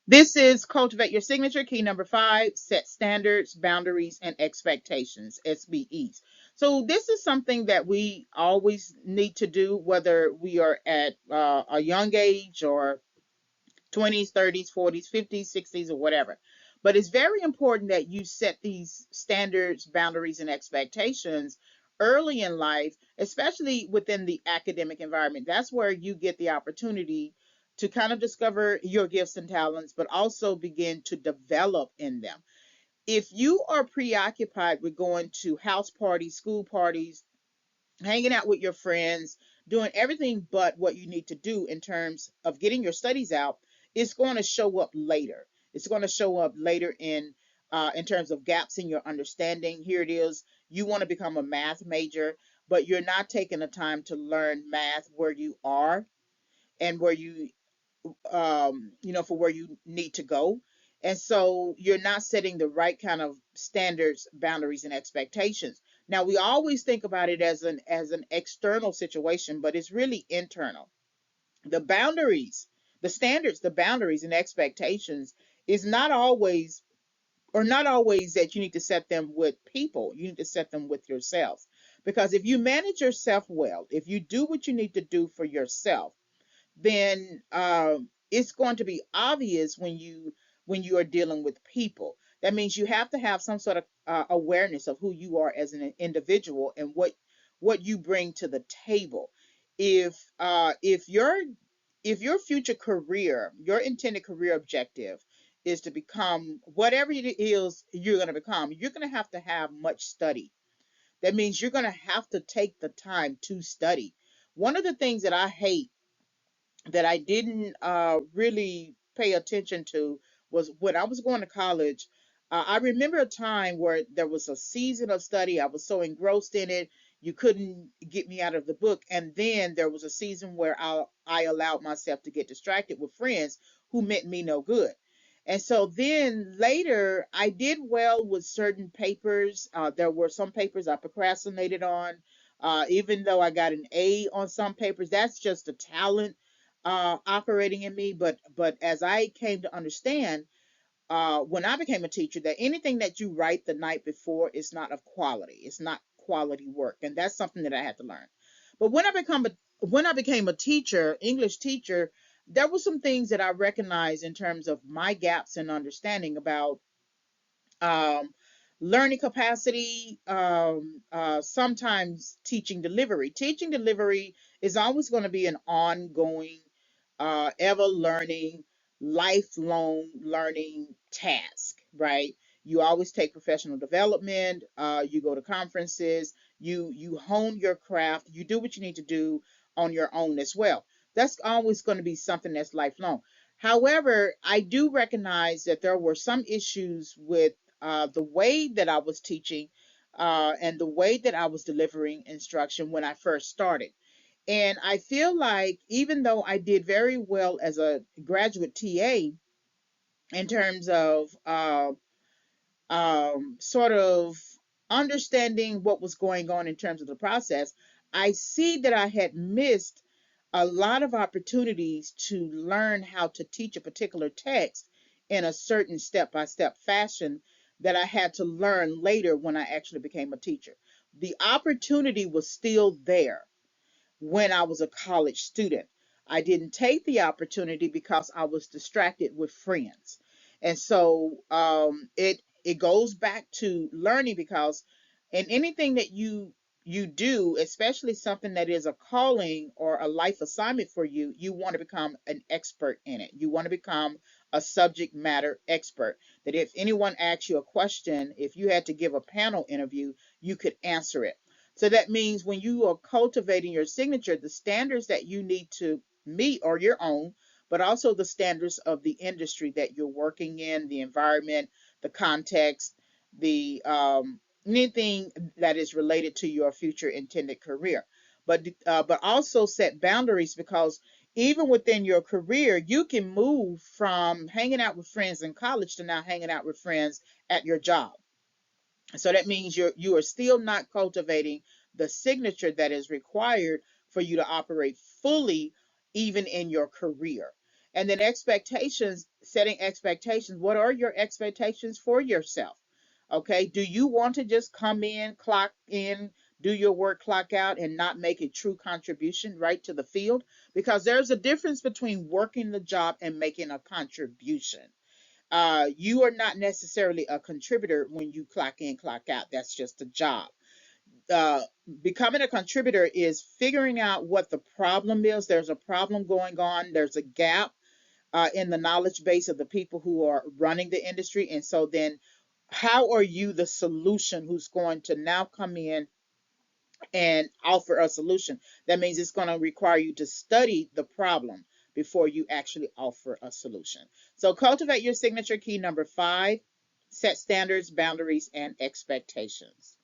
This is Cultivate Your Signature, key number 5, set standards, boundaries, and expectations, SBEs. So, this is something that we always need to do, whether we are at a young age or 20s, 30s, 40s, 50s, 60s, or whatever. But it's very important that you set these standards, boundaries, and expectations early in life, especially within the academic environment. That's where you get the opportunity to kind of discover your gifts and talents, but also begin to develop in them. If you are preoccupied with going to house parties, school parties, hanging out with your friends, doing everything but what you need to do in terms of getting your studies out, it's going to show up later. It's going to show up later in terms of gaps in your understanding. Here it is. You want to become a math major, but you're not taking the time to learn math where you are and where for where you need to go. And so you're not setting the right kind of standards, boundaries, and expectations. Now we always think about it as an external situation, but it's really internal. The boundaries, the standards, the boundaries, and expectations is not always that you need to set them with people. You need to set them with yourself. Because if you manage yourself well, if you do what you need to do for yourself, then it's going to be obvious when you are dealing with people. That means you have to have some sort of awareness of who you are as an individual and what you bring to the table. If your future career, your intended career objective is to become whatever it is you're going to become, you're going to have much study. That means you're going to have to take the time to study. One of the things that I hate that I didn't really pay attention to was when I was going to college. I remember a time where there was a season of study. I was so engrossed in it, you couldn't get me out of the book. And then there was a season where I allowed myself to get distracted with friends who meant me no good. And so then later, I did well with certain papers. There were some papers I procrastinated on. Even though I got an A on some papers, that's just a talent operating in me. But as I came to understand when I became a teacher, that anything that you write the night before is not of quality. It's not quality work, and that's something that I had to learn. But when I became a teacher, English teacher, there were some things that I recognized in terms of my gaps in understanding about um, learning capacity, sometimes teaching delivery. Teaching delivery is always going to be an ongoing, ever learning, lifelong learning task, right? You always take professional development, you go to conferences, you hone your craft, you do what you need to do on your own as well. That's always going to be something that's lifelong. However, I do recognize that there were some issues with the way that I was teaching and the way that I was delivering instruction when I first started. And I feel like even though I did very well as a graduate TA in terms of sort of understanding what was going on in terms of the process, I see that I had missed a lot of opportunities to learn how to teach a particular text in a certain step by step fashion that I had to learn later when I actually became a teacher. The opportunity was still there when I was a college student. I didn't take the opportunity because I was distracted with friends. And so it goes back to learning, because in anything that you do, especially something that is a calling or a life assignment for you, you want to become an expert in it. You want to become a subject matter expert. That if anyone asks you a question, if you had to give a panel interview, you could answer it. So that means when you are cultivating your signature, the standards that you need to meet are your own, but also the standards of the industry that you're working in, the environment, the context, the anything that is related to your future intended career. But also set boundaries, because even within your career, you can move from hanging out with friends in college to now hanging out with friends at your job. So that means you are still not cultivating the signature that is required for you to operate fully, even in your career. And then expectations setting expectations. What are your expectations for yourself? Okay, do you want to just come in, clock in, do your work, clock out, and not make a true contribution right to the field? Because there's a difference between working the job and making a contribution. You are not necessarily a contributor when you clock in, clock out. That's just a job. uh, Becoming a contributor is figuring out what the problem is. There's a problem going on. There's a gap in the knowledge base of the people who are running the industry. And so then, how are you the solution who's going to now come in and offer a solution? That means it's going to require you to study the problem before you actually offer a solution. So, cultivate your signature. Key number 5: set standards, boundaries, and expectations.